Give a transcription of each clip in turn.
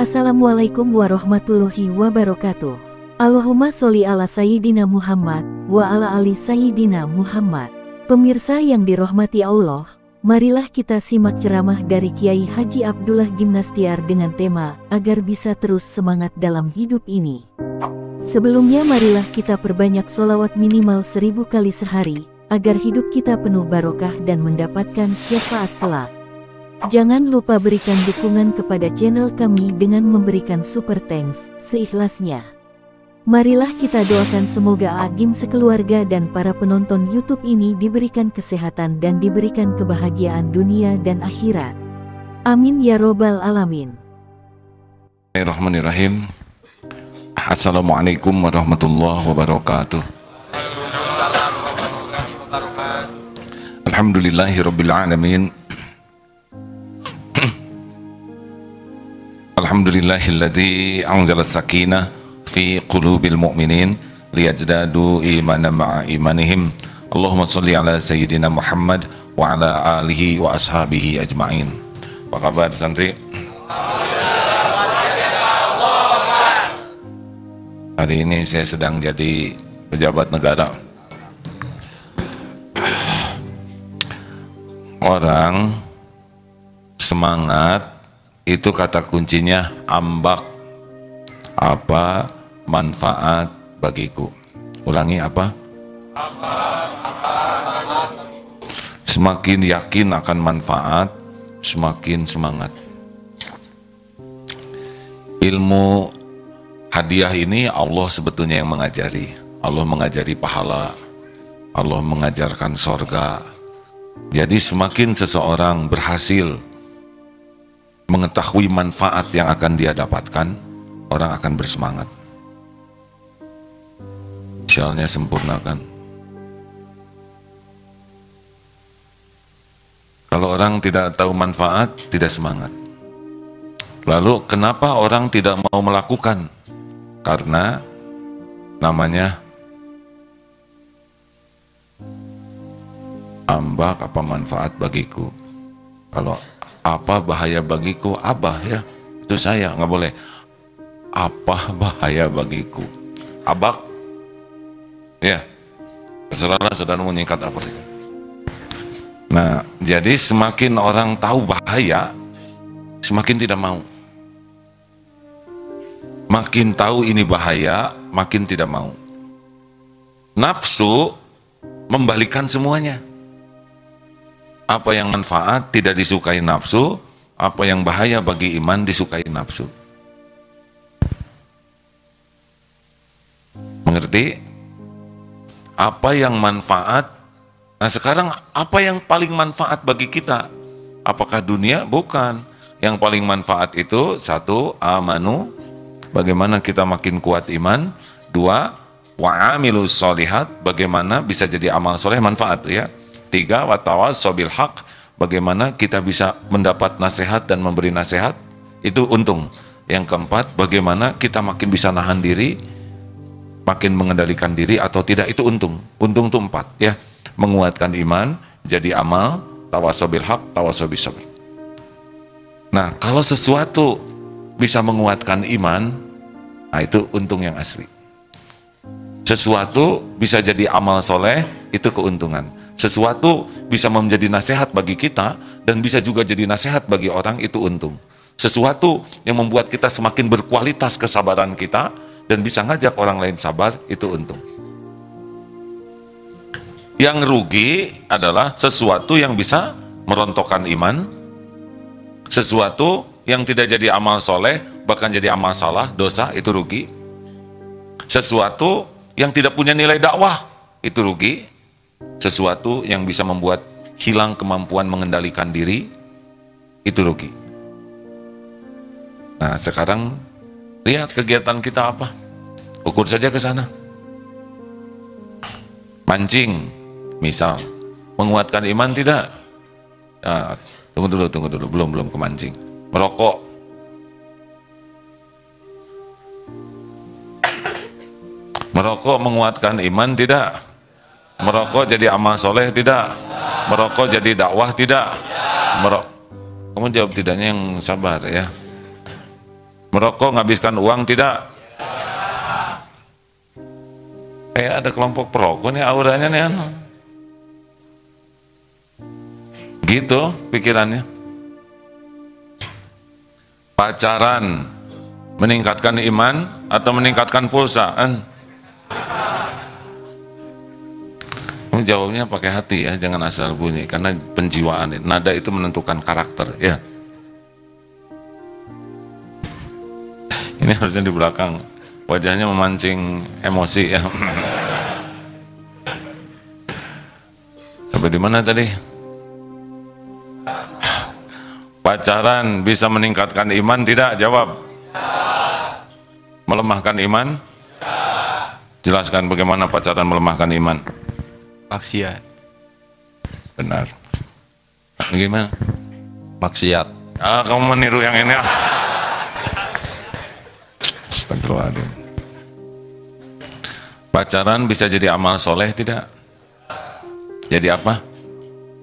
Assalamualaikum warahmatullahi wabarakatuh. Allahumma sholli ala Sayyidina Muhammad wa ala ali Sayyidina Muhammad. Pemirsa yang dirahmati Allah, marilah kita simak ceramah dari Kiai Haji Abdullah Gimnastiar dengan tema agar bisa terus semangat dalam hidup ini. Sebelumnya marilah kita perbanyak sholawat minimal 1000 kali sehari, agar hidup kita penuh barokah dan mendapatkan syafaat kelak. Jangan lupa berikan dukungan kepada channel kami dengan memberikan super thanks seikhlasnya. Marilah kita doakan semoga Agim sekeluarga dan para penonton YouTube ini diberikan kesehatan dan diberikan kebahagiaan dunia dan akhirat. Amin ya robbal alamin. Bismillahirrahmanirrahim. Assalamualaikum warahmatullahi wabarakatuh. Alhamdulillahirabbil alamin. Alhamdulillahilladzi anzala sakinah fi qulubil mu'minin liyazdadu imanan ma'a imanihim. Allahumma sholli ala sayyidina Muhammad wa ala alihi wa ashabihi ajma'in. Apa kabar santri? Hari ini saya sedang jadi pejabat negara. Orang semangat itu kata kuncinya ambak. Apa manfaat bagiku? Ulangi apa? Semakin yakin akan manfaat, semakin semangat. Ilmu hadiah ini Allah sebetulnya yang mengajari. Allah mengajari pahala, Allah mengajarkan sorga. Jadi semakin seseorang berhasil mengetahui manfaat yang akan dia dapatkan, orang akan bersemangat. Insyaallah sempurnakan. Kalau orang tidak tahu manfaat, tidak semangat. Lalu kenapa orang tidak mau melakukan? Karena namanya ambak apa manfaat bagiku. Kalau apa bahaya bagiku, abah ya, itu saya, nggak boleh. Apa bahaya bagiku, abak, ya, terserah saudara mau nyingkat apa. Nah, jadi semakin orang tahu bahaya, semakin tidak mau. Makin tahu ini bahaya, makin tidak mau. Nafsu membalikan semuanya. Apa yang manfaat tidak disukai nafsu, apa yang bahaya bagi iman disukai nafsu. Mengerti? Apa yang manfaat? Nah sekarang apa yang paling manfaat bagi kita? Apakah dunia? Bukan. Yang paling manfaat itu satu, amanu, bagaimana kita makin kuat iman. Dua, wa'amilus sholihat, bagaimana bisa jadi amal soleh manfaat ya. Tiga, watawassaw bil haq, bagaimana kita bisa mendapat nasihat dan memberi nasihat, itu untung. Yang keempat, bagaimana kita makin bisa nahan diri, makin mengendalikan diri atau tidak, itu untung. Untung itu 4 ya. Menguatkan iman, jadi amal, tawassaw bil haq, tawassaw bis sabr. Nah, kalau sesuatu bisa menguatkan iman, nah itu untung yang asli. Sesuatu bisa jadi amal soleh, itu keuntungan. Sesuatu bisa menjadi nasihat bagi kita dan bisa juga jadi nasihat bagi orang, itu untung. Sesuatu yang membuat kita semakin berkualitas kesabaran kita dan bisa ngajak orang lain sabar, itu untung. Yang rugi adalah sesuatu yang bisa merontokkan iman, sesuatu yang tidak jadi amal soleh bahkan jadi amal salah, dosa, itu rugi. Sesuatu yang tidak punya nilai dakwah, itu rugi. Sesuatu yang bisa membuat hilang kemampuan mengendalikan diri, itu rugi. Nah sekarang lihat kegiatan kita apa, ukur saja ke sana. Mancing misal, menguatkan iman tidak? Nah, tunggu dulu, belum ke mancing. Merokok, merokok menguatkan iman tidak? Merokok jadi amal soleh tidak? Merokok jadi dakwah tidak? Kamu jawab tidaknya yang sabar ya. Merokok menghabiskan uang tidak? Kayak ada kelompok perokok nih auranya nih. Gitu pikirannya. Pacaran meningkatkan iman atau meningkatkan pulsa? Kamu jawabnya pakai hati ya, jangan asal bunyi, karena penjiwaan, nada itu menentukan karakter ya. Ini harusnya di belakang, wajahnya memancing emosi ya. Sampai di mana tadi? Pacaran bisa meningkatkan iman tidak? Jawab. Melemahkan iman? Jelaskan bagaimana pacaran melemahkan iman. Maksiat. Benar. Gimana? Maksiat. Kamu meniru yang ini. Astagfirullahaladzim. Pacaran bisa jadi amal soleh tidak? Jadi apa?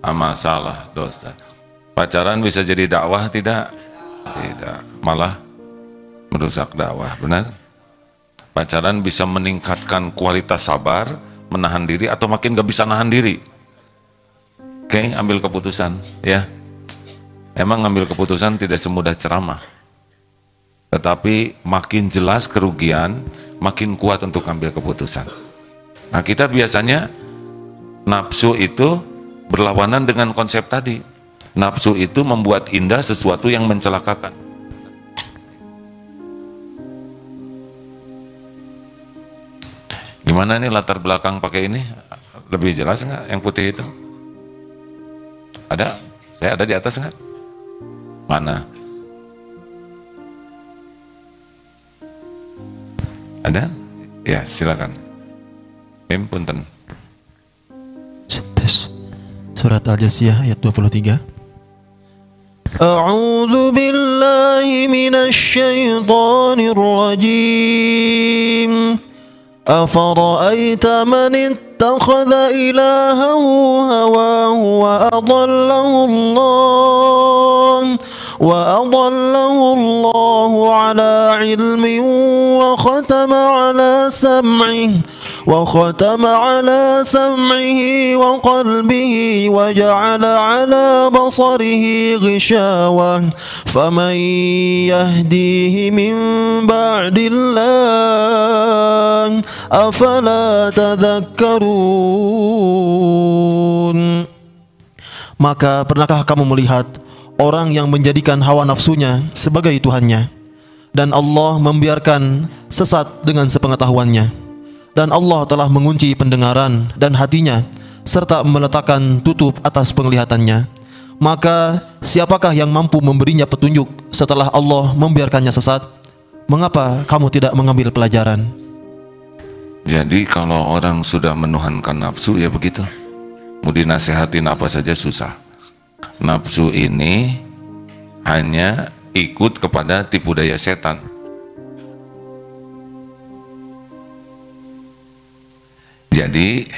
Amal salah, dosa. Pacaran bisa jadi dakwah tidak? Tidak. Malah merusak dakwah, benar? Pacaran bisa meningkatkan kualitas sabar, menahan diri, atau makin gak bisa nahan diri. Oke, ambil keputusan ya. Emang ngambil keputusan tidak semudah ceramah, tetapi makin jelas kerugian, makin kuat untuk ambil keputusan. Nah, kita biasanya nafsu itu berlawanan dengan konsep tadi. Nafsu itu membuat indah sesuatu yang mencelakakan. Gimana nih latar belakang pakai ini? Lebih jelas nggak yang putih itu? Ada? Saya ada di atas nggak? Mana? Ada? Ya, silakan. Mim, punten. Tes. Surat Al-Jasiyah ayat 23. A'udzu billahi minasy syaithanir rajim. أفرأيت من اتخذ إلهه هواه وأضله الله على علم وختم على سمعه وقلبه وجعل على بصره غشاوة فمن يهديه من بعد الله أفلا تذكرون. Maka pernahkah kamu melihat orang yang menjadikan hawa nafsunya sebagai Tuhannya, dan Allah membiarkan sesat dengan sepengetahuannya, dan Allah telah mengunci pendengaran dan hatinya serta meletakkan tutup atas penglihatannya. Maka siapakah yang mampu memberinya petunjuk setelah Allah membiarkannya sesat? Mengapa kamu tidak mengambil pelajaran? Jadi kalau orang sudah menuhankan nafsu ya begitu. Mau dinasehatin apa saja susah. Nafsu ini hanya ikut kepada tipu daya setan. Jadi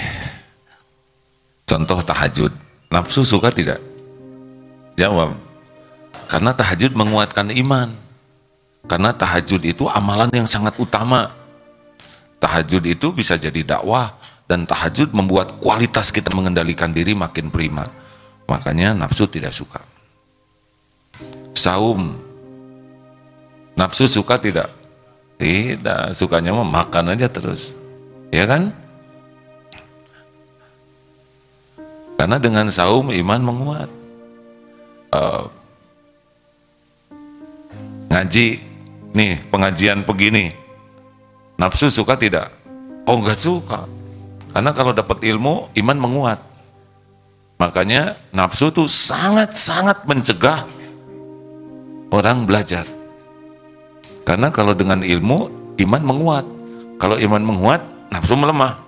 contoh tahajud, nafsu suka tidak? Jawab. Karena tahajud menguatkan iman. Karena tahajud itu amalan yang sangat utama. Tahajud itu bisa jadi dakwah, dan tahajud membuat kualitas kita mengendalikan diri makin prima. Makanya nafsu tidak suka. Saum, nafsu suka tidak? Tidak, sukanya makan aja terus, ya kan? Karena dengan saum iman menguat. Ngaji, nih pengajian begini, nafsu suka tidak? Oh, enggak suka. Karena kalau dapat ilmu, iman menguat. Makanya nafsu itu sangat-sangat mencegah orang belajar. Karena kalau dengan ilmu, iman menguat. Kalau iman menguat, nafsu melemah.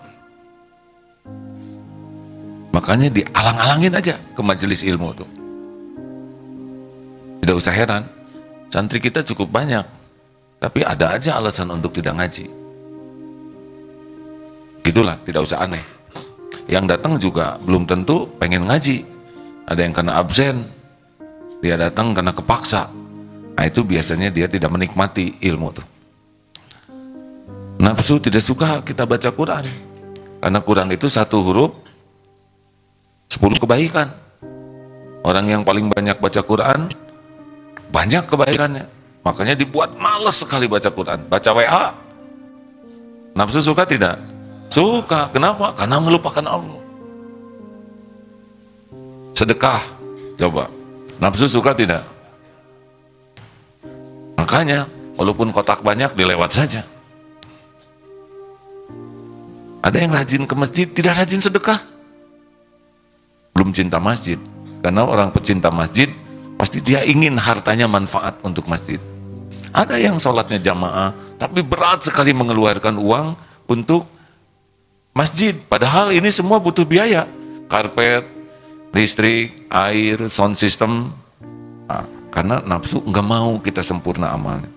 Makanya dialang-alangin aja ke majelis ilmu tuh. Tidak usah heran, santri kita cukup banyak, tapi ada aja alasan untuk tidak ngaji. Gitulah, tidak usah aneh. Yang datang juga belum tentu pengen ngaji. Ada yang kena absen, dia datang karena kepaksa. Nah itu biasanya dia tidak menikmati ilmu tuh. Nafsu tidak suka kita baca Quran. Karena Quran itu satu huruf 10 kebaikan. Orang yang paling banyak baca Quran, banyak kebaikannya. Makanya dibuat males sekali baca Quran. Baca WA. Nafsu suka tidak? Suka. Kenapa? Karena melupakan Allah. Sedekah. Coba. Nafsu suka tidak? Makanya, walaupun kotak banyak, dilewat saja. Ada yang rajin ke masjid, tidak rajin sedekah. Belum cinta masjid. Karena orang pecinta masjid, pasti dia ingin hartanya manfaat untuk masjid. Ada yang sholatnya jamaah, tapi berat sekali mengeluarkan uang untuk masjid. Padahal ini semua butuh biaya. Karpet, listrik, air, sound system. Nah, karena nafsu nggak mau kita sempurna amalnya.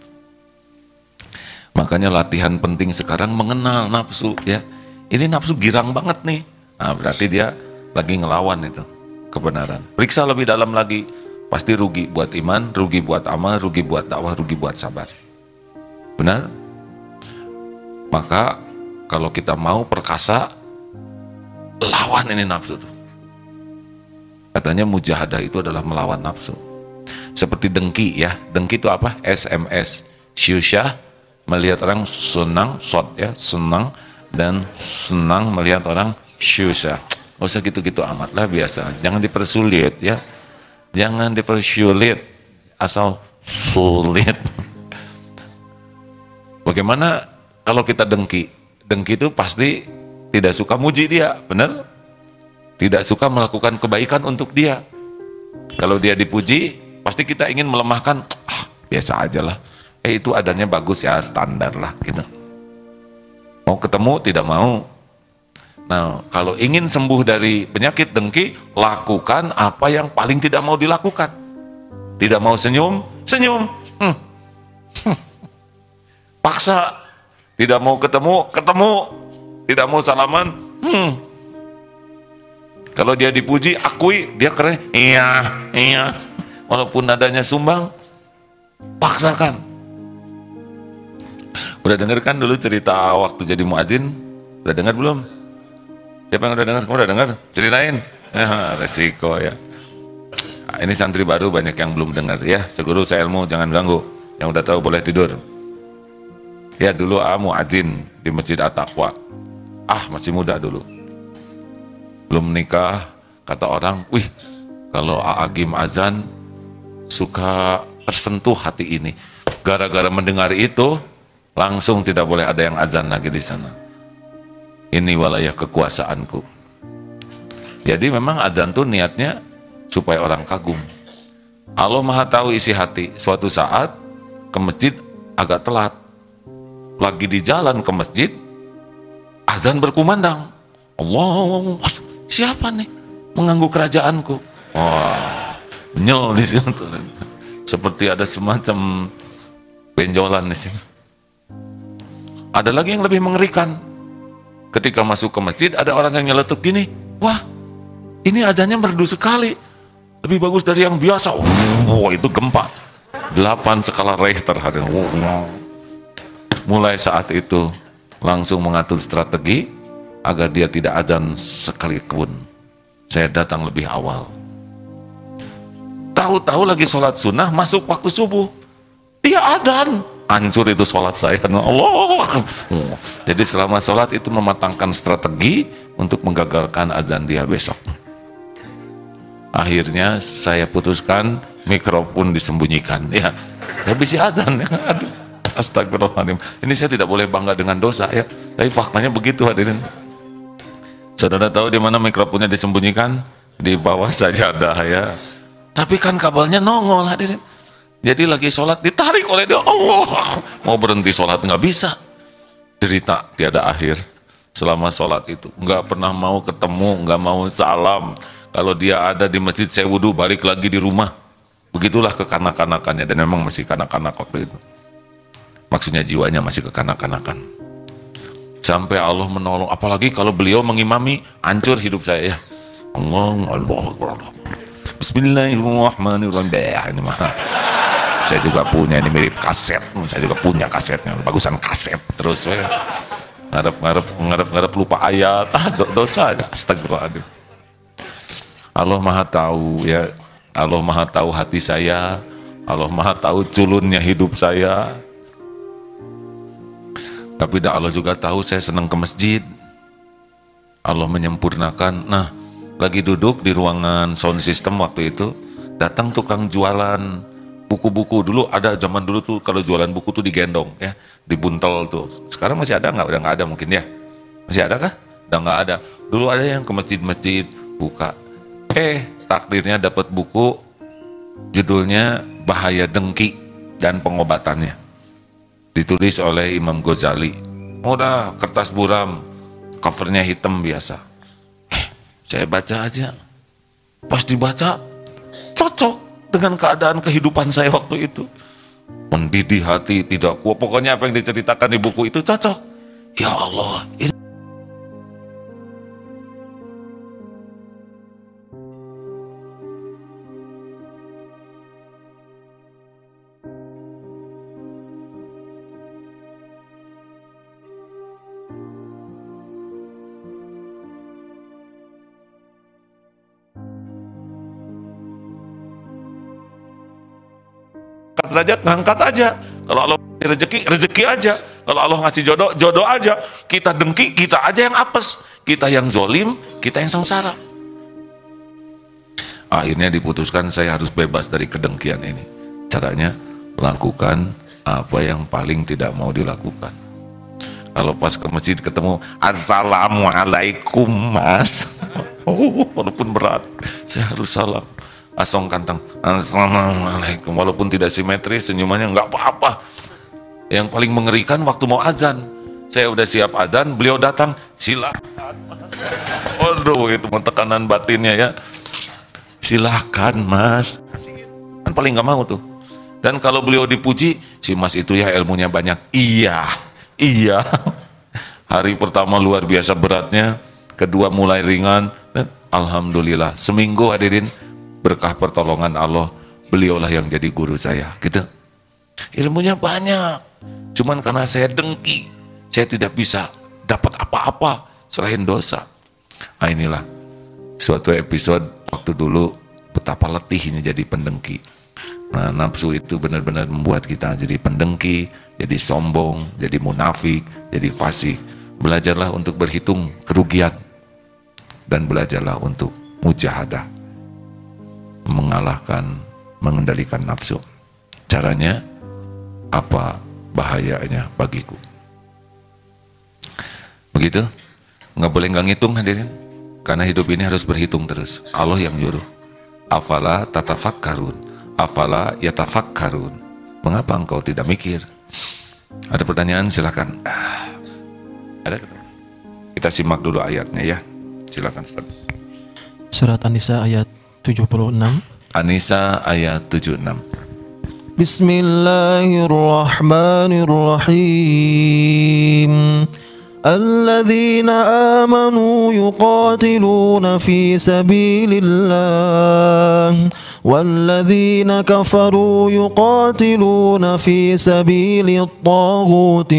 Makanya latihan penting sekarang mengenal nafsu ya. Ini nafsu girang banget nih. Nah berarti dia lagi ngelawan itu kebenaran. Periksa lebih dalam lagi. Pasti rugi buat iman, rugi buat amal, rugi buat dakwah, rugi buat sabar. Benar? Maka kalau kita mau perkasa, lawan ini nafsu tuh. Katanya mujahadah itu adalah melawan nafsu. Seperti dengki ya. Dengki itu apa? SMS. Syusyah, melihat orang senang, sod ya, senang. Dan senang melihat orang syusyah. Gak usah gitu-gitu amat lah biasa. Jangan dipersulit ya. Jangan dipersulit, asal sulit. Bagaimana kalau kita dengki? Dengki itu pasti tidak suka muji dia, benar? Tidak suka melakukan kebaikan untuk dia. Kalau dia dipuji, pasti kita ingin melemahkan. Biasa aja lah. Itu adanya bagus ya, standar lah gitu. Mau ketemu tidak mau. Nah, kalau ingin sembuh dari penyakit dengki, lakukan apa yang paling tidak mau dilakukan. Tidak mau senyum, senyum. Paksa. Tidak mau ketemu, ketemu. Tidak mau salaman, Kalau dia dipuji, akui, dia keren. Iya, iya. Walaupun nadanya sumbang, paksakan. Udah denger kan dulu cerita waktu jadi muadzin? Udah dengar belum? Siapa yang udah dengar? Kamu udah dengar? Ceritain. Ya, resiko ya. Nah, ini santri baru banyak yang belum dengar ya. Seguru saya ilmu jangan ganggu. Yang udah tahu boleh tidur. Ya dulu muadzin di Masjid At-Taqwa. Masih muda dulu. Belum menikah. Kata orang, wih kalau Agim azan suka tersentuh hati ini. Gara-gara mendengar itu, langsung tidak boleh ada yang azan lagi di sana. Ini wilayah kekuasaanku. Jadi memang azan tuh niatnya supaya orang kagum. Allah Maha tahu isi hati. Suatu saat ke masjid agak telat. Lagi di jalan ke masjid, azan berkumandang. Allah, siapa nih mengganggu kerajaanku? Wah, nyel di sini tuh. Seperti ada semacam benjolan di sini. Ada lagi yang lebih mengerikan. Ketika masuk ke masjid, ada orang yang nyeletuk gini, wah, ini azannya merdu sekali. Lebih bagus dari yang biasa. Itu gempa. 8 skala Richter. Mulai saat itu, langsung mengatur strategi, agar dia tidak azan sekalipun. Saya datang lebih awal. Tahu-tahu lagi sholat sunnah, masuk waktu subuh. Dia azan. Hancur itu sholat saya. Allah. Jadi selama sholat itu mematangkan strategi untuk menggagalkan azan dia besok. Akhirnya saya putuskan mikrofon disembunyikan. Ya, habis azan. Ya. Aduh, astagfirullahaladzim. Ini saya tidak boleh bangga dengan dosa ya. Tapi faktanya begitu hadirin. Saudara tahu di mana mikrofonnya disembunyikan? Di bawah sajadah ya. Tapi kan kabelnya nongol hadirin. Jadi lagi sholat ditarik oleh dia, Allah, mau berhenti sholat nggak bisa. Derita tiada akhir selama sholat itu. Nggak pernah mau ketemu, nggak mau salam. Kalau dia ada di masjid saya wudhu, balik lagi di rumah. Begitulah kekanak-kanakannya, dan memang masih kanak-kanak waktu itu. Maksudnya jiwanya masih kekanak-kanakan. Sampai Allah menolong, apalagi kalau beliau mengimami, hancur hidup saya ya. Allah, Bismillahirrahmanirrahim. Ini mah Saya juga punya, ini mirip kaset. Saya juga punya kasetnya, bagusan kaset. Terus saya ngarep lupa ayat, dosa aja. Astagfirullahaladzim. Allah Maha tahu ya. Allah Maha tahu hati saya. Allah Maha tahu culunnya hidup saya. Tapi Allah juga tahu saya senang ke masjid. Allah menyempurnakan. Nah, lagi duduk di ruangan sound system waktu itu, datang tukang jualan buku-buku. Dulu ada, zaman dulu tuh kalau jualan buku tuh digendong ya, dibuntel tuh. Sekarang masih ada nggak? Udah nggak ada mungkin ya. Masih ada kah? Udah nggak ada. Dulu ada yang ke masjid-masjid buka. Takdirnya dapat buku judulnya Bahaya Dengki dan Pengobatannya, ditulis oleh Imam Ghazali. Udah kertas buram, covernya hitam biasa. Saya baca aja. Pas dibaca, cocok dengan keadaan kehidupan saya waktu itu. Mendidih hati, tidak kuat. Pokoknya apa yang diceritakan di buku itu cocok. Ya Allah, ini derajat, ngangkat aja. Kalau Allah rezeki, rezeki aja. Kalau Allah ngasih jodoh, jodoh aja. Kita dengki, kita aja yang apes. Kita yang zolim, kita yang sengsara. Akhirnya diputuskan saya harus bebas dari kedengkian ini. Caranya, lakukan apa yang paling tidak mau dilakukan. Kalau pas ke masjid ketemu, Assalamualaikum mas. Walaupun berat, saya harus salam. Asong kantang, Assalamualaikum. Walaupun tidak simetris, senyumannya nggak apa-apa. Yang paling mengerikan waktu mau azan, saya udah siap azan, beliau datang, silakan. Waduh, itu tekanan batinnya ya. Silakan mas. Kan paling nggak mau tuh. Dan kalau beliau dipuji, si mas itu ya ilmunya banyak. Iya. Hari pertama luar biasa beratnya, kedua mulai ringan, dan alhamdulillah seminggu hadirin, berkah pertolongan Allah, beliaulah yang jadi guru saya, gitu. Ilmunya banyak, cuman karena saya dengki, saya tidak bisa dapat apa-apa selain dosa. Nah, inilah suatu episode waktu dulu betapa letihnya jadi pendengki. Nah, nafsu itu benar-benar membuat kita jadi pendengki, jadi sombong, jadi munafik, jadi fasik. Belajarlah untuk berhitung kerugian dan belajarlah untuk mujahadah, mengalahkan, mengendalikan nafsu. Caranya apa bahayanya bagiku? Begitu? Nggak boleh nggak ngitung hadirin, karena hidup ini harus berhitung terus. Allah yang nyuruh. Afala tatafakkarun, afala yatafakkarun. Mengapa engkau tidak mikir? Ada pertanyaan, silakan. Ada? Kita simak dulu ayatnya ya. Silakan Ustaz. Surat An-Nisa ayat 76. An-Nisa ayat 76. Bismillahirrahmanirrahim. الذين آمنوا يقاتلون في سبيل الله والذين كفروا يقاتلون في سبيل الطاغوت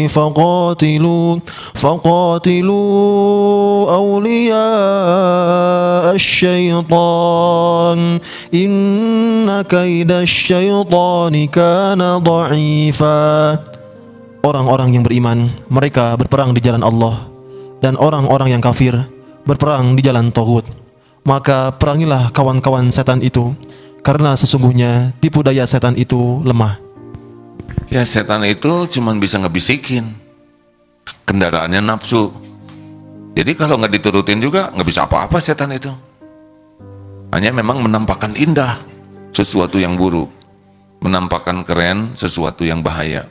فقاتلوا أولياء الشيطان إن كيد الشيطان كان ضعيفا. Orang-orang yang beriman, mereka berperang di jalan Allah, dan orang-orang yang kafir berperang di jalan Taghut. Maka perangilah kawan-kawan setan itu, karena sesungguhnya tipu daya setan itu lemah. Ya, setan itu cuma bisa ngebisikin, kendaraannya nafsu. Jadi kalau nggak diturutin juga nggak bisa apa-apa setan itu. Hanya memang menampakkan indah sesuatu yang buruk, menampakkan keren sesuatu yang bahaya.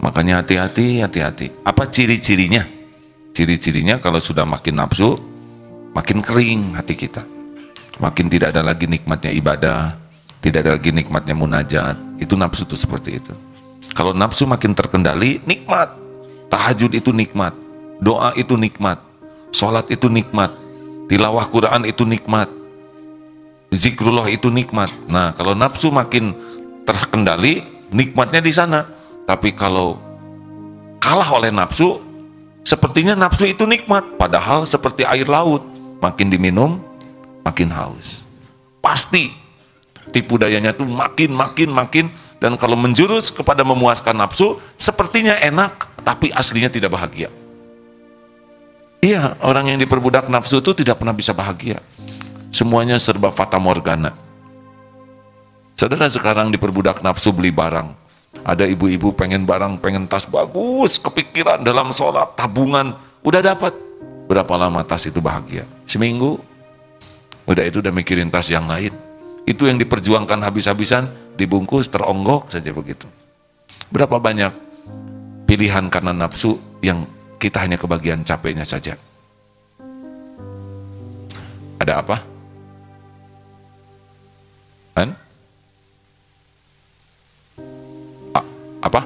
Makanya hati-hati. Apa ciri-cirinya? Ciri-cirinya kalau sudah makin nafsu, makin kering hati kita. Makin tidak ada lagi nikmatnya ibadah, tidak ada lagi nikmatnya munajat. Itu nafsu tuh seperti itu. Kalau nafsu makin terkendali, nikmat. Tahajud itu nikmat, doa itu nikmat, sholat itu nikmat, tilawah Quran itu nikmat, zikrullah itu nikmat. Nah, kalau nafsu makin terkendali, nikmatnya di sana. Tapi kalau kalah oleh nafsu, sepertinya nafsu itu nikmat, padahal seperti air laut, makin diminum makin haus. Pasti tipu dayanya tuh makin, dan kalau menjurus kepada memuaskan nafsu, sepertinya enak, tapi aslinya tidak bahagia. Iya, orang yang diperbudak nafsu itu tidak pernah bisa bahagia. Semuanya serba fata morgana. Saudara sekarang diperbudak nafsu beli barang. Ada ibu-ibu pengen barang, pengen tas bagus, kepikiran dalam sholat, tabungan, udah dapat. Berapa lama tas itu bahagia? Seminggu. Udah itu udah mikirin tas yang lain. Itu yang diperjuangkan habis-habisan, dibungkus, teronggok saja begitu. Berapa banyak pilihan karena nafsu yang kita hanya kebagian capeknya saja. Ada apa? Kan? Apa?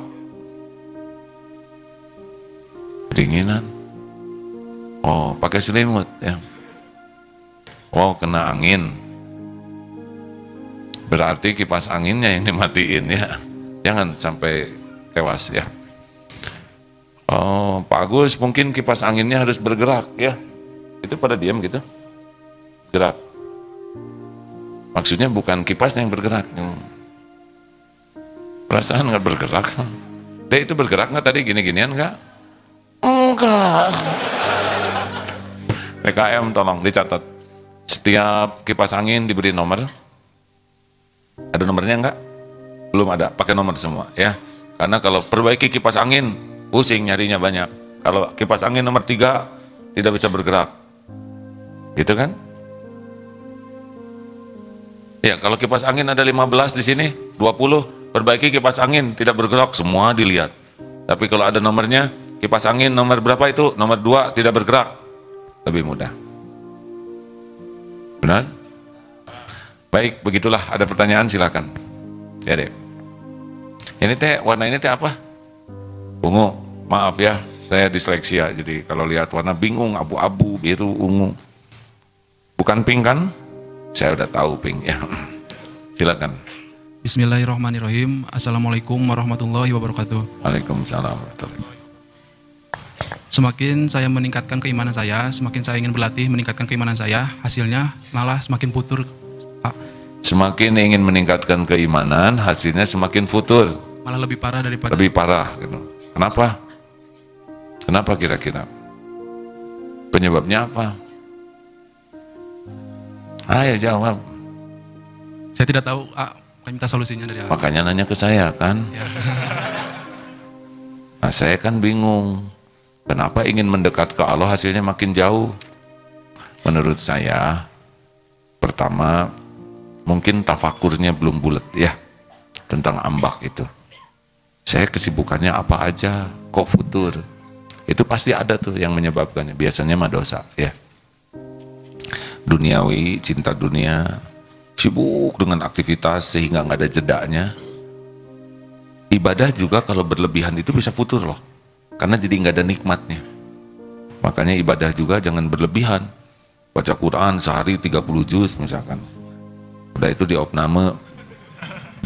Kedinginan. Oh, pakai selimut ya. Oh, kena angin. Berarti kipas anginnya yang dimatiin ya. Jangan sampai tewas ya. Oh, Pak Agus, mungkin kipas anginnya harus bergerak ya. Itu pada diam gitu. Gerak. Maksudnya bukan kipasnya yang bergerak. Perasaan nggak bergerak. Dek, itu bergerak nggak tadi gini-ginian nggak? Enggak. PKM tolong dicatat. Setiap kipas angin diberi nomor. Ada nomornya nggak? Belum ada. Pakai nomor semua ya. Karena kalau perbaiki kipas angin, pusing nyarinya banyak. Kalau kipas angin nomor 3 tidak bisa bergerak. Gitu kan? Ya, kalau kipas angin ada 15 di sini, 20, perbaiki kipas angin tidak bergerak, semua dilihat. Tapi kalau ada nomornya, kipas angin nomor berapa itu? Nomor 2 tidak bergerak. Lebih mudah. Benar? Baik, begitulah. Ada pertanyaan silakan. Ya, Dek. Ini teh, warna ini teh apa? Ungu. Maaf ya, saya disleksia. Jadi kalau lihat warna bingung, abu-abu, biru, ungu. Bukan pink kan? Saya udah tahu pink ya. Silakan. Bismillahirrahmanirrahim. Assalamualaikum warahmatullahi wabarakatuh. Waalaikumsalam warahmatullahi wabarakatuh. Semakin saya meningkatkan keimanan saya, semakin saya ingin berlatih meningkatkan keimanan saya, hasilnya malah semakin futur, Pak. Semakin ingin meningkatkan keimanan, hasilnya semakin futur. Malah lebih parah daripada. Lebih parah gitu. Kenapa? Kenapa kira-kira? Penyebabnya apa? Ayo jawab. Saya tidak tahu, saya minta solusinya dari Makanya nanya ke saya kan. Ya. Nah saya kan bingung. Kenapa ingin mendekat ke Allah hasilnya makin jauh? Menurut saya, pertama mungkin tafakurnya belum bulat ya tentang ambak itu. Saya kesibukannya apa aja, kok futur? Itu pasti ada tuh yang menyebabkannya. Biasanya mah dosa ya. Duniawi, cinta dunia, sibuk dengan aktivitas sehingga nggak ada jedanya. Ibadah juga kalau berlebihan itu bisa futur loh, karena jadi nggak ada nikmatnya. Makanya ibadah juga jangan berlebihan. Baca Quran sehari 30 juz misalkan, udah itu diopname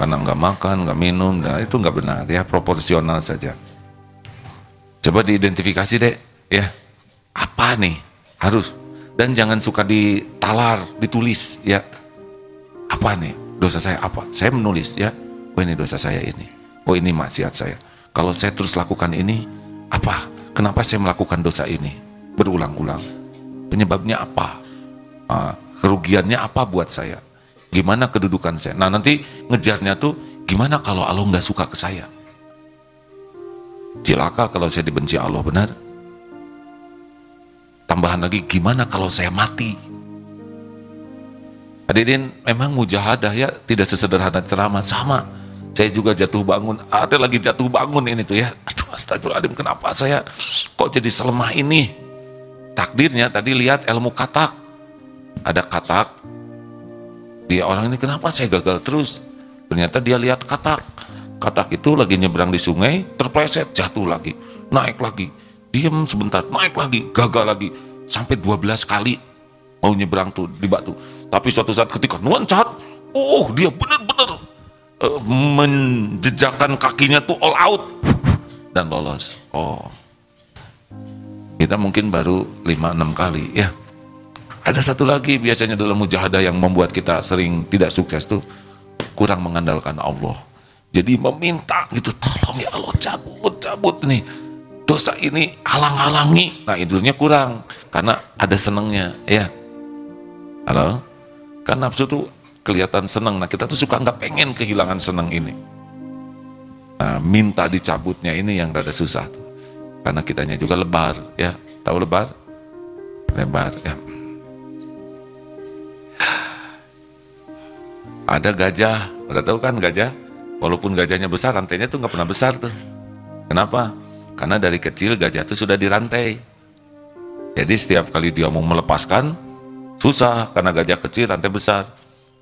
karena nggak makan, nggak minum, nah itu nggak benar ya, proporsional saja. Coba diidentifikasi deh ya, apa nih harus. Dan jangan suka ditalar, ditulis ya. Apa nih dosa saya apa? Saya menulis ya. Oh ini dosa saya ini. Oh ini maksiat saya. Kalau saya terus lakukan ini, apa? Kenapa saya melakukan dosa ini? Berulang-ulang. Penyebabnya apa? Kerugiannya apa buat saya? Gimana kedudukan saya? Nah nanti ngejarnya tuh, gimana kalau Allah nggak suka ke saya? Cilaka kalau saya dibenci Allah, benar? Tambahan lagi, gimana kalau saya mati? Hadirin, memang mujahadah ya, tidak sesederhana ceramah. Sama, saya juga jatuh bangun, ada lagi jatuh bangun ini tuh ya. Aduh astagfirullahaladzim, kenapa saya kok jadi selemah ini? Takdirnya tadi lihat ilmu katak. Ada katak, dia orang ini kenapa saya gagal terus? Ternyata dia lihat katak. Katak itu lagi nyebrang di sungai, terpleset, jatuh lagi, naik lagi. Diam sebentar, naik lagi, gagal lagi, sampai 12 kali mau nyebrang tuh di batu. Tapi suatu saat ketika loncat, dia benar-benar menjejakkan kakinya tuh all out dan lolos. Oh, kita mungkin baru 5-6 kali ya. Ada satu lagi biasanya dalam mujahadah yang membuat kita sering tidak sukses tuh kurang mengandalkan Allah. Jadi meminta gitu, tolong ya Allah cabut nih dosa ini, halang-halangi. Nah itunya kurang karena ada senengnya ya. Halo, kan nafsu tuh kelihatan seneng. Nah kita tuh suka nggak pengen kehilangan seneng ini. Nah minta dicabutnya ini yang rada susah tuh. Karena kitanya juga lebar ya. Tahu lebar? Lebar ya. Ada gajah, udah tahu kan gajah? Walaupun gajahnya besar, rantainya tuh nggak pernah besar tuh. Kenapa? Karena dari kecil gajah tuh sudah dirantai. Jadi setiap kali dia mau melepaskan, susah karena gajah kecil rantai besar.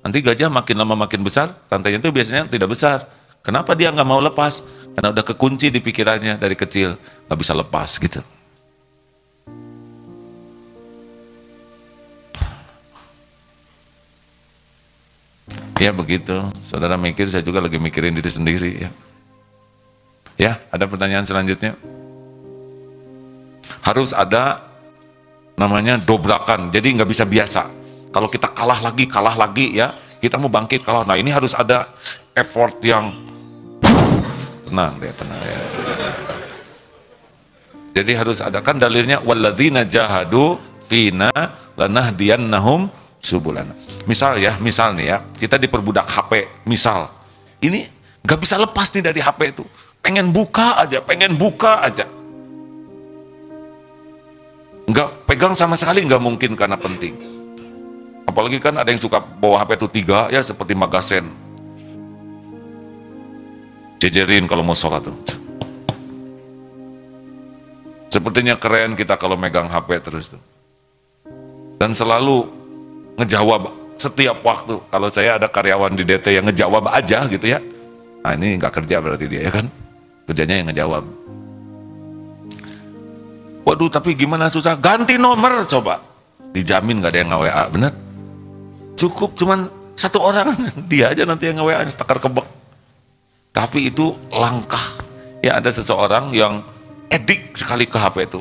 Nanti gajah makin lama makin besar, rantainya tuh biasanya tidak besar. Kenapa dia nggak mau lepas? Karena udah kekunci di pikirannya dari kecil, nggak bisa lepas gitu. Ya begitu, saudara mikir, saya juga lagi mikirin diri sendiri ya. Ya, ada pertanyaan selanjutnya. Harus ada namanya dobrakan, jadi nggak bisa biasa. Kalau kita kalah lagi ya, kita mau bangkit kalah. Nah ini harus ada effort yang tenang ya. Jadi harus ada, kan dalilnya walladzina jahadu fina lanahdiyannahum subulana. Misal nih ya, kita diperbudak HP, misal. Ini gak bisa lepas nih dari HP itu. Pengen buka aja. Nggak pegang sama sekali nggak mungkin karena penting. Apalagi kan ada yang suka bawa HP itu 3 ya, seperti magasen. Jejerin kalau mau sholat tuh. Sepertinya keren kita kalau megang HP terus tuh. Dan selalu ngejawab setiap waktu. Kalau saya ada karyawan di DT yang ngejawab aja gitu ya, nah ini nggak kerja berarti dia ya kan, kerjanya yang ngejawab. Waduh tapi gimana susah, ganti nomor coba, dijamin nggak ada yang nge-WA, bener? Cukup cuman 1 orang, dia aja nanti yang nge-WA, stekar kebek. Tapi itu langkah ya, ada seseorang yang edik sekali ke HP itu.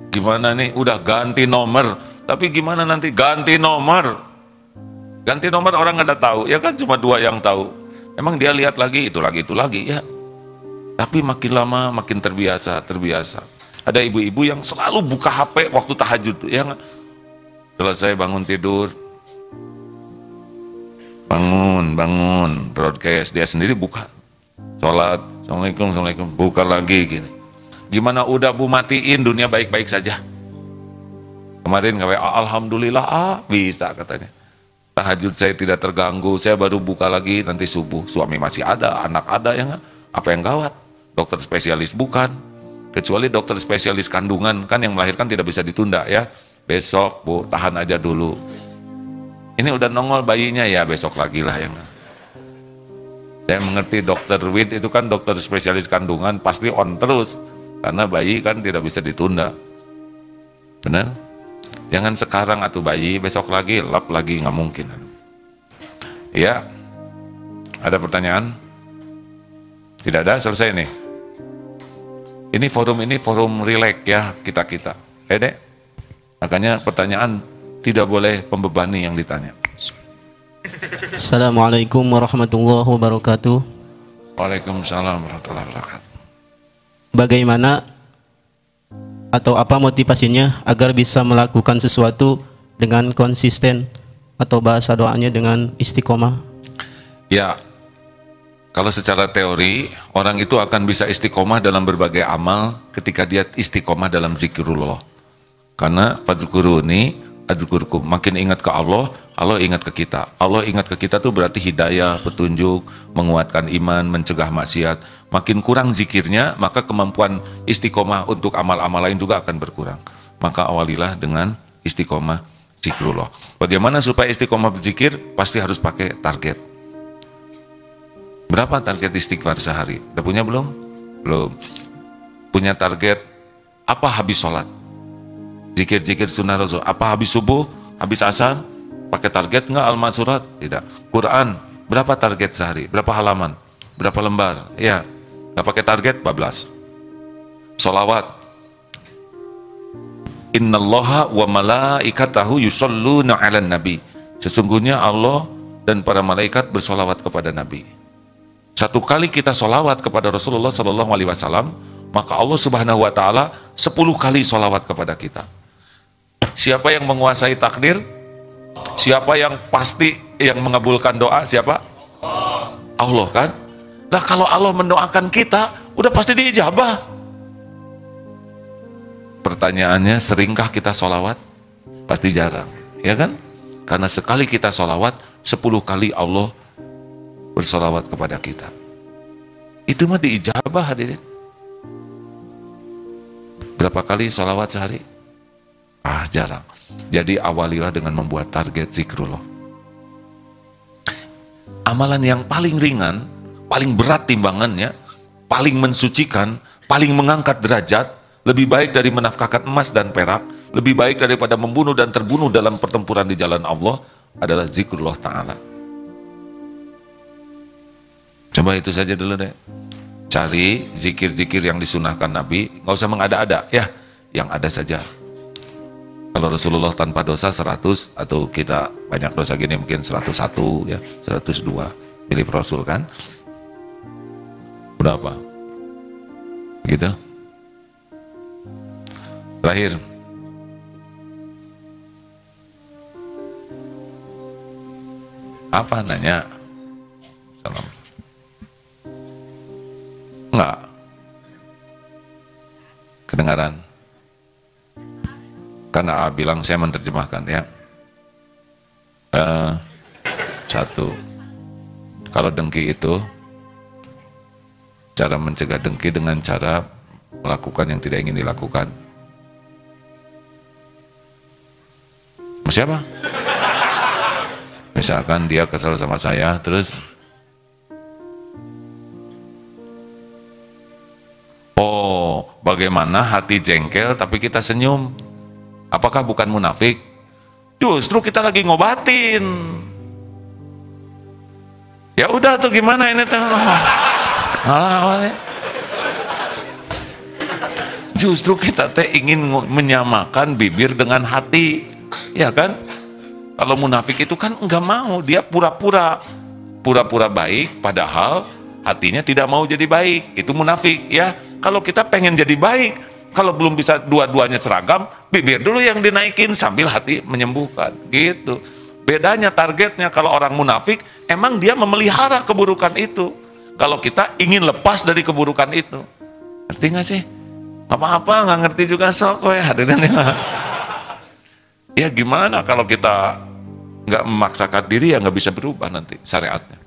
Gimana nih, udah ganti nomor, tapi gimana nanti ganti nomor? Ganti nomor orang nggak ada tahu, ya kan cuma 2 yang tahu. Emang dia lihat lagi, itu lagi ya. Tapi makin lama makin terbiasa. Ada ibu-ibu yang selalu buka HP waktu tahajud tuh, ya nggak? Selesai bangun tidur, bangun, broadcast, dia sendiri buka. Sholat, assalamualaikum, buka lagi gini. Gimana udah Bu matiin, dunia baik-baik saja. Kemarin nge-WA, alhamdulillah bisa katanya. Tahajud saya tidak terganggu, saya baru buka lagi nanti subuh. Suami masih ada, anak ada, ya nggak? Apa yang gawat? Dokter spesialis bukan. Kecuali dokter spesialis kandungan, kan yang melahirkan tidak bisa ditunda ya. Besok Bu, tahan aja dulu. Ini udah nongol bayinya ya, besok lagi lah ya nggak? Saya mengerti dokter Wid itu kan dokter spesialis kandungan, pasti on terus. Karena bayi kan tidak bisa ditunda. Benar? Jangan sekarang atuh bayi, besok lagi, lap lagi, nggak mungkin. Ya, ada pertanyaan? Tidak ada, selesai nih. Ini forum relax ya kita. Dek, makanya pertanyaan tidak boleh pembebani yang ditanya. Assalamualaikum warahmatullahi wabarakatuh. Waalaikumsalam warahmatullahi wabarakatuh. Bagaimana atau apa motivasinya agar bisa melakukan sesuatu dengan konsisten, atau bahasa doanya dengan istiqomah? Ya, kalau secara teori orang itu akan bisa istiqomah dalam berbagai amal ketika dia istiqomah dalam zikrullah. Karena fadzkuruni adzkurkum, makin ingat ke Allah, Allah ingat ke kita. Allah ingat ke kita tuh berarti hidayah, petunjuk, menguatkan iman, mencegah maksiat. Makin kurang zikirnya, maka kemampuan istiqomah untuk amal-amal lain juga akan berkurang. Maka awalilah dengan istiqomah zikrullah. Bagaimana supaya istiqomah berzikir? Pasti harus pakai target. Berapa target istighfar sehari? Udah punya belum? Belum. Punya target apa habis sholat? Zikir-zikir sunnah Rasul. Apa habis subuh? Habis asar? Pakai target nggak al-masurat? Tidak. Quran Berapa target sehari? Berapa halaman? Berapa lembar? Ya, nggak pakai target 14. Solawat. Innallaha wa malaikatahu yusholluna 'alan nabi. Sesungguhnya Allah dan para malaikat bersolawat kepada Nabi. Satu kali kita solawat kepada Rasulullah Sallallahu Alaihi Wasallam, maka Allah Subhanahu Wa Taala 10 kali solawat kepada kita. Siapa yang menguasai takdir? Siapa yang pasti yang mengabulkan doa? Siapa? Allah kan? Nah kalau Allah mendoakan kita, udah pasti diijabah. Pertanyaannya, seringkah kita solawat? Pasti jarang, ya kan? Karena sekali kita solawat, 10 kali Allah bersolawat kepada kita. Itu mah diijabah hadirin. Berapa kali solawat sehari? Jarang. Jadi awalilah dengan membuat target zikrullah. Amalan yang paling ringan, paling berat timbangannya, paling mensucikan, paling mengangkat derajat, lebih baik dari menafkahkan emas dan perak, lebih baik daripada membunuh dan terbunuh dalam pertempuran di jalan Allah, adalah zikrullah ta'ala. Coba itu saja dulu deh. Cari zikir-zikir yang disunahkan Nabi, nggak usah mengada-ada, ya, yang ada saja. Kalau Rasulullah tanpa dosa 100, atau kita banyak dosa gini mungkin 101, ya, 102. Milih Rasul kan? Berapa? Gitu. Terakhir. Apa nanya? Salam. Enggak. Kedengaran. Karena A bilang saya menerjemahkan ya. Satu. Kalau dengki itu, cara mencegah dengki dengan cara melakukan yang tidak ingin dilakukan. Siapa? Misalkan dia kesal sama saya, terus bagaimana hati jengkel tapi kita senyum? Apakah bukan munafik? Justru kita lagi ngobatin. Ya udah tuh gimana ini tuh? Justru kita teh ingin menyamakan bibir dengan hati, ya kan? Kalau munafik itu kan enggak mau, dia pura-pura baik, padahal hatinya tidak mau jadi baik. Itu munafik, ya. Kalau kita pengen jadi baik, kalau belum bisa dua-duanya seragam, bibir dulu yang dinaikin sambil hati menyembuhkan, gitu. Bedanya targetnya, kalau orang munafik, emang dia memelihara keburukan itu. Kalau kita ingin lepas dari keburukan itu. Ngerti nggak sih? Apa-apa nggak ngerti juga sok ya hadirin ya. Ya gimana kalau kita nggak memaksakan diri, ya nggak bisa berubah nanti syariatnya.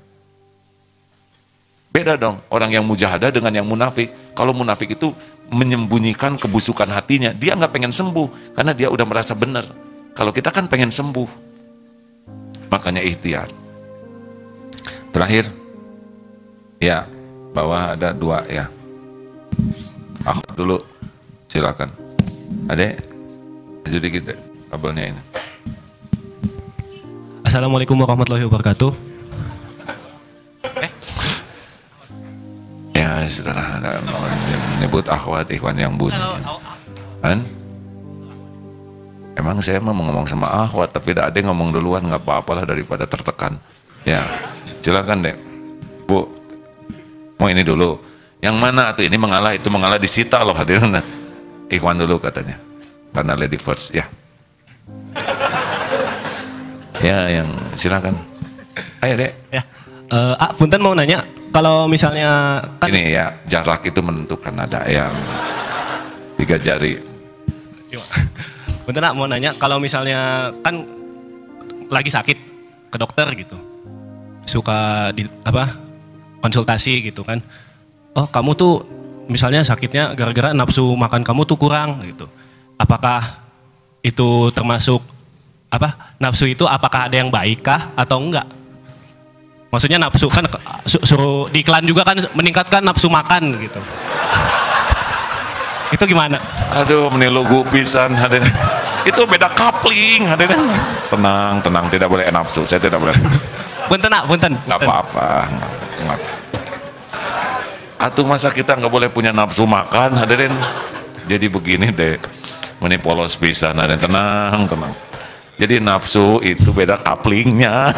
Beda dong orang yang mujahadah dengan yang munafik. Kalau munafik itu menyembunyikan kebusukan hatinya, dia nggak pengen sembuh karena dia udah merasa benar. Kalau kita kan pengen sembuh, makanya ikhtiar. Terakhir, ya, bawah ada 2 ya. Aku dulu, silakan. Adek, maju dikit deh, kabelnya ini. Assalamualaikum warahmatullahi wabarakatuh. Ya sudahlah, menyebut akhwat ikhwan yang bun. Kan? Emang saya mau ngomong sama akhwat, tapi ada yang ngomong duluan, nggak apa-apalah daripada tertekan. Ya, silakan deh, Bu. Mau ini dulu. Yang mana tuh? Ini mengalah, itu mengalah, disita loh hadirin. Ikhwan dulu katanya, karena lady first ya. Ya, yang silakan. Ayo dek. Ya, punten mau nanya, kalau misalnya kan ini ya, jarak itu menentukan, ada yang 3 jari. Punten mau nanya, kalau misalnya kan lagi sakit ke dokter gitu, suka di konsultasi gitu kan. Oh kamu tuh misalnya sakitnya gara-gara nafsu makan kamu tuh kurang gitu. Apakah itu termasuk nafsu itu apakah ada yang baik kah atau enggak? Maksudnya nafsu kan suruh di iklan juga kan meningkatkan nafsu makan gitu. Itu gimana? Aduh, menilugu pisan hadirin. Itu beda coupling hadirin. Tenang, tidak boleh nafsu. Saya tidak boleh. Punten nak, punten. Nggak apa-apa. Nggak. Atuh masa kita nggak boleh punya nafsu makan, hadirin. Jadi begini deh, ini polos pisan, hadirin, tenang, tenang. Jadi nafsu itu beda kaplingnya.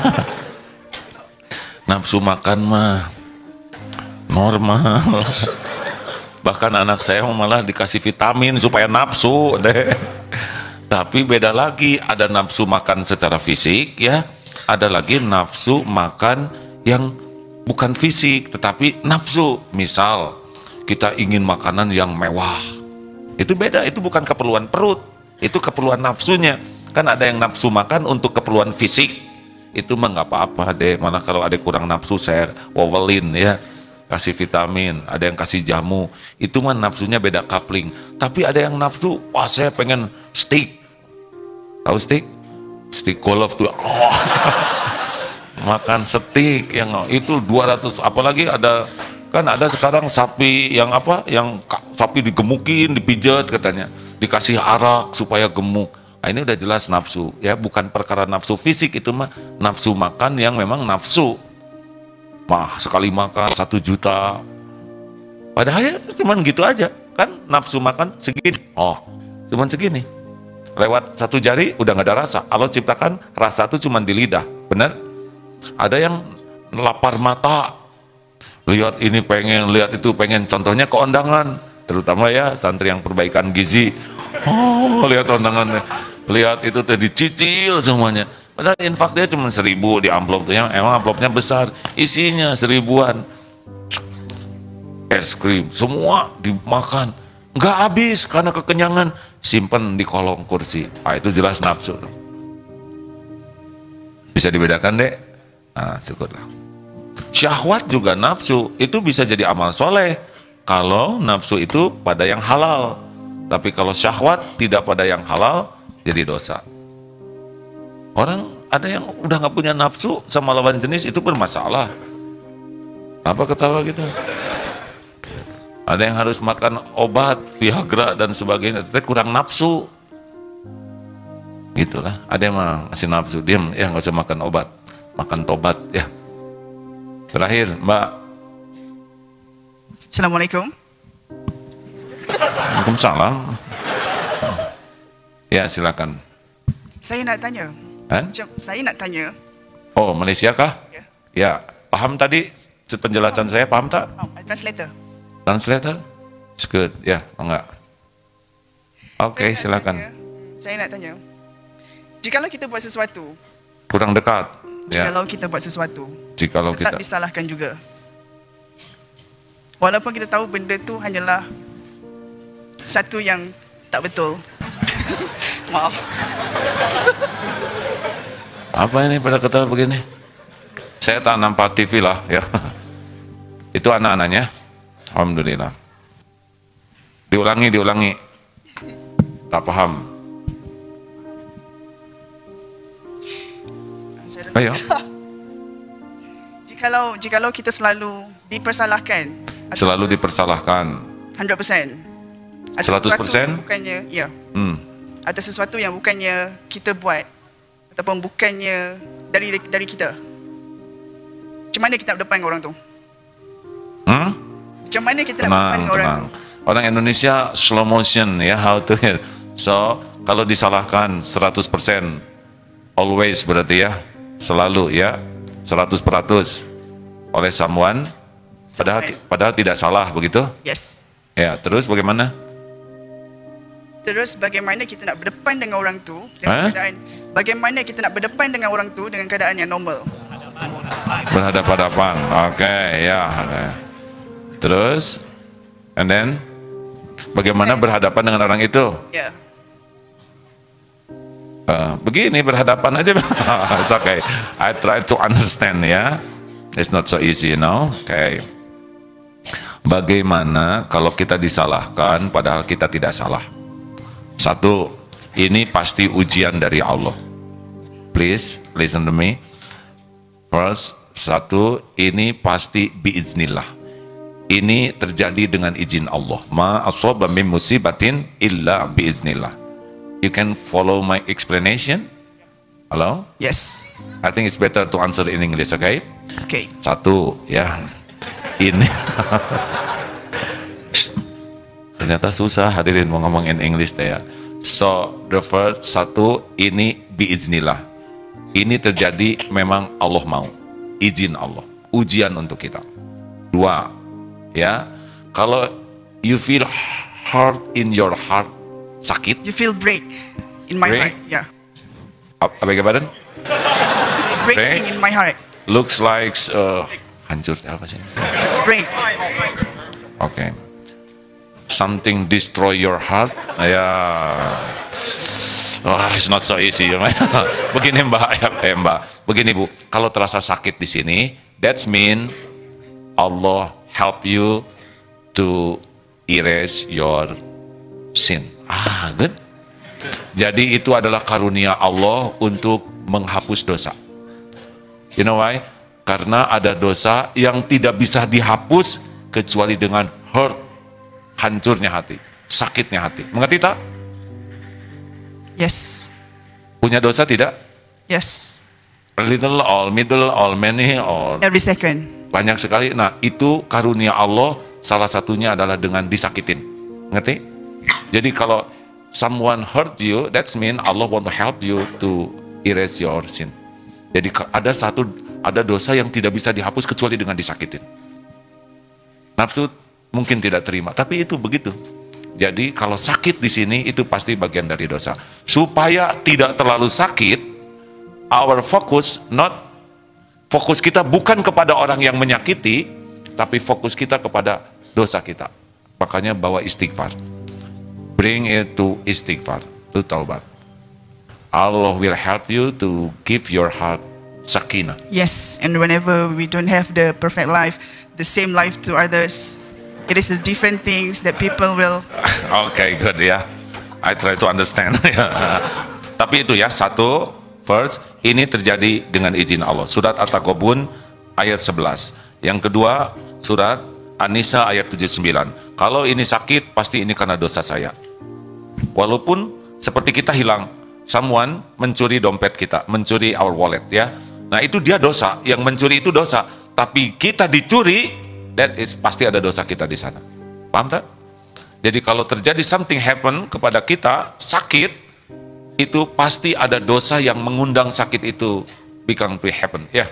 Nafsu makan mah normal. Bahkan anak saya malah dikasih vitamin supaya nafsu deh. Tapi beda lagi, ada nafsu makan secara fisik ya, ada lagi nafsu makan yang bukan fisik tetapi nafsu. Misal kita ingin makanan yang mewah, itu beda, itu bukan keperluan perut, itu keperluan nafsunya. Kan ada yang nafsu makan untuk keperluan fisik, itu mah nggak apa-apa deh. Malah kalau ada kurang nafsu saya wawelin ya, kasih vitamin, ada yang kasih jamu, itu mah nafsunya beda kapling. Tapi ada yang nafsu, wah saya pengen steak, tahu steak? Steak golf tuh, oh. Makan steak yang itu 200, apalagi ada kan ada sekarang sapi yang apa, yang sapi digemukin, dipijat katanya, dikasih arak supaya gemuk. Nah, ini udah jelas nafsu ya, bukan perkara nafsu fisik, itu mah nafsu makan yang memang nafsu. Wah, sekali makan 1 juta. Padahal ya cuman gitu aja. Kan nafsu makan segini. Oh, cuman segini. Lewat 1 jari udah gak ada rasa. Allah ciptakan rasa itu cuman di lidah. Benar? Ada yang lapar mata. Lihat ini pengen, lihat itu pengen. Contohnya keondangan. Terutama ya santri yang perbaikan gizi. Oh, lihat kondangannya. Lihat itu tuh dicicil semuanya. Padahal infak dia cuma 1.000 di amplop tuh, yang emang amplopnya besar, isinya 1000-an. Es krim, semua dimakan, nggak habis karena kekenyangan, simpen di kolong kursi. Ah, itu jelas nafsu. Bisa dibedakan deh. Nah, syukurlah. Syahwat juga nafsu, itu bisa jadi amal soleh kalau nafsu itu pada yang halal. Tapi kalau syahwat tidak pada yang halal, jadi dosa. Orang ada yang udah nggak punya nafsu sama lawan jenis, itu bermasalah. Apa ketawa gitu? Ada yang harus makan obat, Viagra dan sebagainya, tapi kurang nafsu. Gitulah. Ada yang masih nafsu, diam ya, nggak usah makan obat, makan tobat ya. Terakhir, Mbak. Assalamualaikum. Waalaikumsalam. Ya, silakan. Saya nak tanya. Saya nak tanya. Oh, Malaysia kah? Ya. Ya, paham tadi penjelasan saya, paham tak? Translator. Translator? It's good, ya, enggak? Oke, silakan. Saya nak tanya. Jikalau kita buat sesuatu. Kurang dekat. Jikalau kita buat sesuatu. Jikalau tetap kita disalahkan juga. Walaupun kita tahu benda tu hanyalah satu yang tak betul. Maaf. Apa ini pada ketawa begini? Saya tak nampak TV lah ya. Itu anak-anaknya. Alhamdulillah. Diulangi. Tak paham. Ayo. Jikalau kita selalu dipersalahkan. Selalu dipersalahkan. 100%. 100%? Bukannya, ya. Atas sesuatu yang bukannya kita buat ataupun bukannya dari kita. Macam mana kita berdepan dengan orang tu? Macam mana kita nak berdepan dengan orang tu? Orang Indonesia slow motion ya, how to hear. So, kalau disalahkan 100%, always berarti ya, selalu ya, 100% oleh someone, padahal tidak salah begitu? Yes. Ya, terus bagaimana? Terus bagaimana kita nak berdepan dengan orang tu dengan keadaan, bagaimana kita nak berdepan dengan orang tu dengan keadaan yang normal? Berhadapan-hadapan. Oke, ya. Terus and then bagaimana berhadapan dengan orang itu? Ya. Begini berhadapan aja. It's okay. I try to understand ya. It's not so easy, you know. Okay. Bagaimana kalau kita disalahkan padahal kita tidak salah? Satu, ini pasti ujian dari Allah. Please listen to me. First, satu, ini pasti biiznillah. Ini terjadi dengan izin Allah. Ma asaba min musibatin illa biiznillah. You can follow my explanation? Halo? Yes. I think it's better to answer in English, okay? Okay. Satu, ya. Ini. Ternyata susah hadirin mau ngomong in English deh ya. So, the first, satu, ini biiznillah. Ini terjadi memang Allah mau. Izin Allah. Ujian untuk kita. Dua, ya. Kalau you feel hurt in your heart, sakit. You feel break in my Break? heart. Yeah. Apa badan? Breaking in my heart. Looks like hancur apa sih? Break. Oke. Something destroy your heart. Ya. Oh, it's not so easy. Begini Mbak. Begini Bu, kalau terasa sakit di sini, that's mean Allah help you to erase your sin. Good. Jadi itu adalah karunia Allah untuk menghapus dosa. You know why? Karena ada dosa yang tidak bisa dihapus kecuali dengan hurt, hancurnya hati, sakitnya hati. Mengerti tak? Yes. Punya dosa tidak? Yes. A little, all middle, all many, all Every second. banyak sekali. Nah, itu karunia Allah, salah satunya adalah dengan disakitin. Ngerti? Jadi kalau someone hurt you, that's mean Allah want to help you to erase your sin. Jadi ada dosa yang tidak bisa dihapus kecuali dengan disakitin. Nafsu mungkin tidak terima, tapi itu begitu. Jadi kalau sakit di sini itu pasti bagian dari dosa. Supaya tidak terlalu sakit, our fokus kita bukan kepada orang yang menyakiti, tapi fokus kita kepada dosa kita. Makanya bawa istighfar. Bring it to istighfar, to taubat. Allah will help you to give your heart sakinah. Yes. And whenever we don't have the perfect life, the same life to others, it is a different things that people will. Okay, good ya. I try to understand. Tapi itu ya, satu, first, ini terjadi dengan izin Allah. Surat At-Taghabun ayat 11. Yang kedua, surat An-Nisa ayat 79. Kalau ini sakit, pasti ini karena dosa saya. Walaupun seperti kita hilang, someone mencuri dompet kita, mencuri our wallet ya. Nah itu dia dosa, yang mencuri itu dosa. Tapi kita dicuri, that is pasti ada dosa kita di sana. Paham tak? Jadi kalau terjadi something happen kepada kita, sakit, itu pasti ada dosa yang mengundang sakit itu become to happen. Ya. Yeah.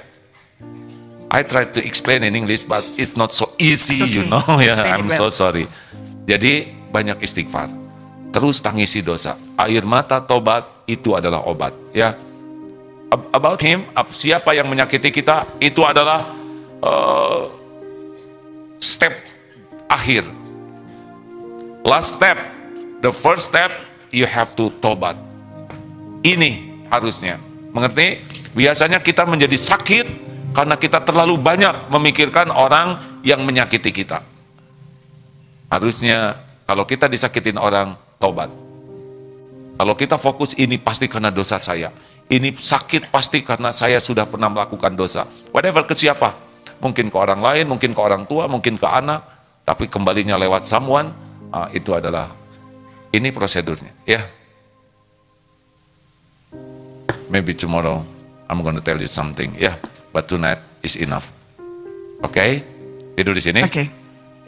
I try to explain in English, but it's not so easy, It's okay. you know. Yeah, I'm so well. sorry. Jadi banyak istighfar. Terus tangisi dosa. Air mata tobat itu adalah obat. Ya. About him, siapa yang menyakiti kita, itu adalah step akhir. Last step, the first step, you have to tobat. Ini harusnya. Mengerti? Biasanya kita menjadi sakit karena kita terlalu banyak memikirkan orang yang menyakiti kita. Harusnya kalau kita disakitin orang, tobat. Kalau kita fokus ini pasti karena dosa saya. Ini sakit pasti karena saya sudah pernah melakukan dosa. Whatever ke siapa. Mungkin ke orang lain, mungkin ke orang tua, mungkin ke anak. Tapi kembalinya lewat someone, itu adalah, ini prosedurnya. Ya. Maybe tomorrow I'm going to tell you something. Yeah, but tonight is enough. Oke? Okay? Tidur di sini? Okay.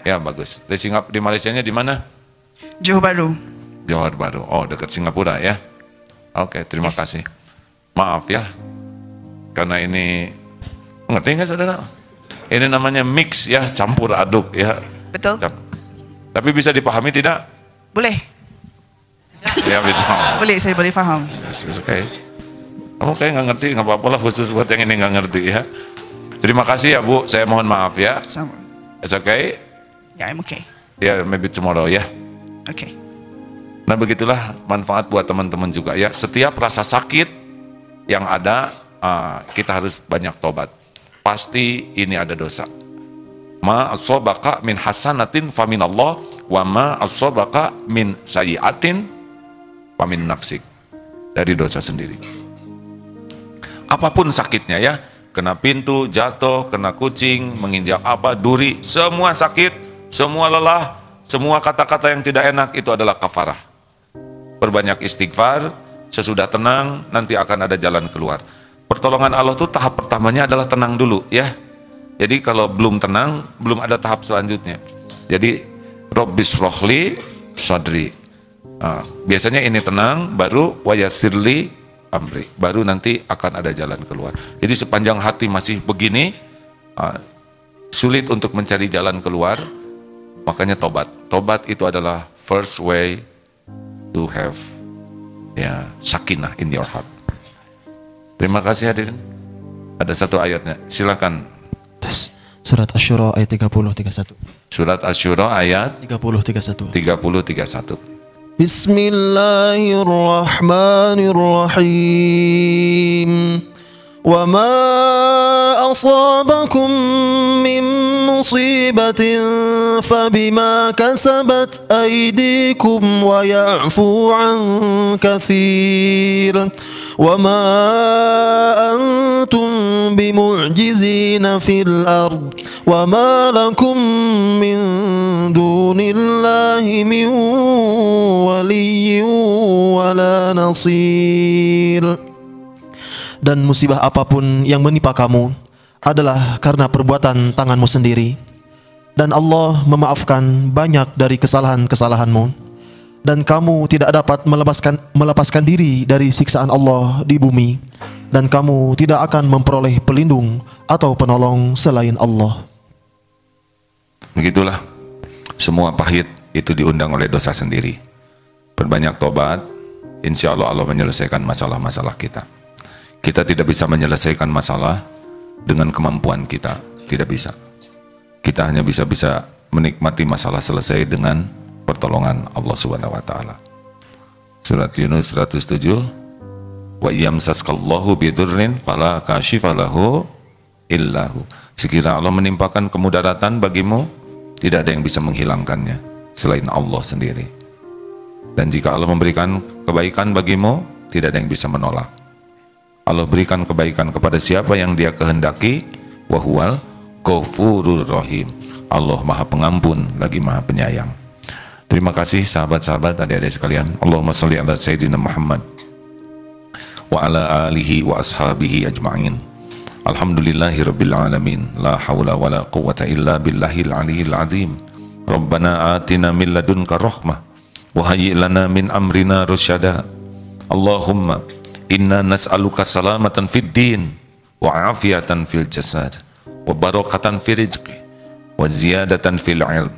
Ya, bagus. Di Malaysianya di mana? Johor Bahru. Johor Bahru. Oh, dekat Singapura ya. Oke, terima kasih. Maaf ya. Karena ini, ngerti nggak saudara? Ini namanya mix ya, campur aduk ya. Betul? Tapi bisa dipahami tidak? Boleh. Ya bisa. Boleh, saya boleh faham. Oke. Okay. Kamu kayak nggak ngerti, nggak apa-apa lah, khusus buat yang ini nggak ngerti ya. Terima kasih ya Bu, saya mohon maaf ya. Sama. It's okay? Yeah, I'm okay. Ya, maybe tomorrow ya. Okay. Nah begitulah manfaat buat teman-teman juga ya. Setiap rasa sakit yang ada, kita harus banyak tobat. Pasti ini ada dosa. Ma asobaka min hasanatin famin Allah, wa ma asobaka min sayyiatin famin nafsik. Dari dosa sendiri. Apapun sakitnya ya, kena pintu, jatuh, kena kucing, menginjak apa, duri, semua sakit, semua lelah, semua kata-kata yang tidak enak itu adalah kafarah. Perbanyak istighfar, sesudah tenang nanti akan ada jalan keluar. Pertolongan Allah itu tahap pertamanya adalah tenang dulu ya. Jadi kalau belum tenang, belum ada tahap selanjutnya. Jadi Rabbis rohli sadri. Biasanya ini tenang, baru wayasirli amri, baru nanti akan ada jalan keluar. Jadi sepanjang hati masih begini, sulit untuk mencari jalan keluar, makanya tobat. Tobat itu adalah first way to have sakinah in your heart. Terima kasih hadirin. Ada satu ayatnya, silakan. Surat Asy-Syura ayat 30-31. Surat Asy-Syura ayat 30-31. 30-31. Bismillahirrahmanirrahim. Wa ma asabakum min musibatin fabima kasabat aydikum wa ya'fu an katsir. Wa ma antum bimu'jizina fil ard wa ma lakum min dunillahi min waliyyin wala nasir. Dan musibah apapun yang menimpa kamu adalah karena perbuatan tanganmu sendiri, dan Allah memaafkan banyak dari kesalahan-kesalahanmu, dan kamu tidak dapat melepaskan diri dari siksaan Allah di bumi, dan kamu tidak akan memperoleh pelindung atau penolong selain Allah. Begitulah, semua pahit itu diundang oleh dosa sendiri. Perbanyak tobat, insya Allah Allah menyelesaikan masalah-masalah kita. Kita tidak bisa menyelesaikan masalah dengan kemampuan kita, tidak bisa. Kita hanya bisa menikmati masalah selesai dengan pertolongan Allah Subhanahu wa taala. Surat Yunus 107, wa yamsaskallahu bidurrin fala kashifa lahu illahu. Sekira Allah menimpakan kemudaratan bagimu, tidak ada yang bisa menghilangkannya selain Allah sendiri. Dan jika Allah memberikan kebaikan bagimu, tidak ada yang bisa menolak. Allah berikan kebaikan kepada siapa yang Dia kehendaki, wa huwal ghafurur rahim. Allah Maha Pengampun lagi Maha Penyayang. Terima kasih sahabat-sahabat, adik-adik sekalian. Allahumma sholli ala sayyidina Muhammad wa ala alihi wa ashabihi ajma'in. Alhamdulillahirabbil alamin. La haula wala quwwata illa billahil aliyil azim. Rabbana atina min ladunka rahmah wa hayyi lana min amrina rasyada. Allahumma inna nas'aluka salamatan fid din wa afiyatan fil jasad wa barakatan fil rizqi wa ziyadatan fil ilm.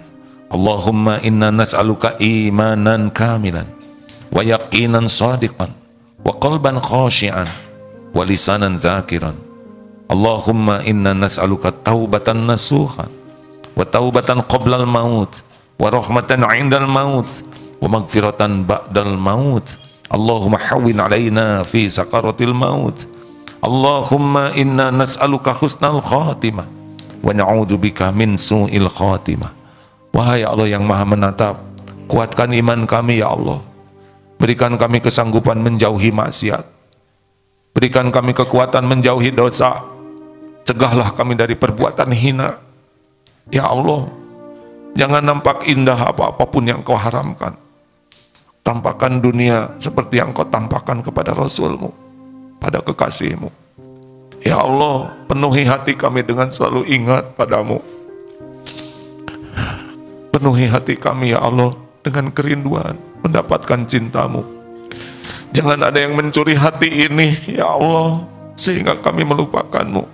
Allahumma inna nas'aluka imanan kamilan wa yaqinan sadiqan wa qalban khashi'an wa lisanan dzakiran. Allahumma inna nas'aluka taubatan nasuhan wa taubatan qoblal maut wa rahmatan 'indal maut wa maghfiratan ba'dal maut. Allahumma hawwin 'alaina fi sakaratil maut. Allahumma inna nas'aluka husnal khatimah wa na'udzubika min su'il khatimah. Wahai Allah yang Maha Menatap, kuatkan iman kami ya Allah. Berikan kami kesanggupan menjauhi maksiat. Berikan kami kekuatan menjauhi dosa. Cegahlah kami dari perbuatan hina. Ya Allah, jangan nampak indah apa-apapun yang Kau haramkan. Tampakkan dunia seperti yang Kau tampakkan kepada Rasul-Mu, pada kekasih-Mu. Ya Allah, penuhi hati kami dengan selalu ingat padamu. Penuhi hati kami ya Allah dengan kerinduan mendapatkan cinta-Mu. Jangan ada yang mencuri hati ini ya Allah sehingga kami melupakan-Mu.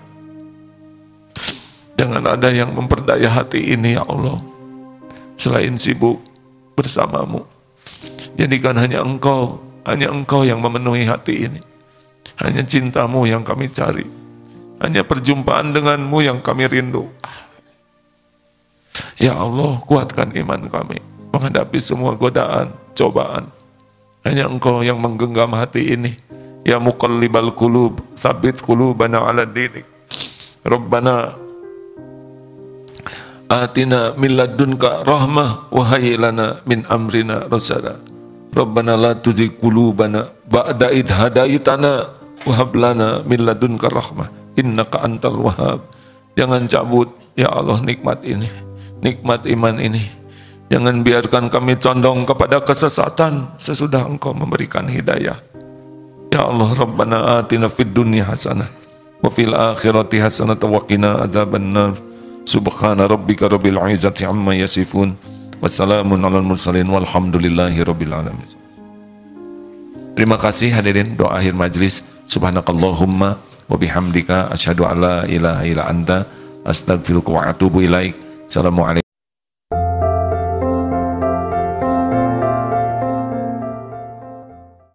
Jangan ada yang memperdaya hati ini ya Allah selain sibuk bersama-Mu. Jadikan hanya Engkau yang memenuhi hati ini. Hanya cinta-Mu yang kami cari. Hanya perjumpaan dengan-Mu yang kami rindu. Ya Allah, kuatkan iman kami menghadapi semua godaan, cobaan. Hanya Engkau yang menggenggam hati ini. Ya muqallibal qulub, tsabbit qulubana ala dinik. Rabbana atina min ladunka rahmah wa hayyi lana min amrina rasyada. Rabbana la tuzigh qulubana ba'da idh hadaitana wa hab lana min ladunka rahmah innaka antal wahhab. Jangan cabut ya Allah nikmat ini, nikmat iman ini. Jangan biarkan kami condong kepada kesesatan sesudah Engkau memberikan hidayah. Ya Allah, Rabbana atina fid dunya hasanah wa fil akhirati hasanah wa qina adzabannar. Subhana rabbika rabbil izzati amma yasifun. Wassalamun alal mursalin walhamdulillahi rabbil alamin. Terima kasih hadirin, doa akhir majlis. Subhanakallahumma wa bihamdika asyhadu an la ilaha illa anta astaghfiruka wa atubu ilaik. Assalamualaikum.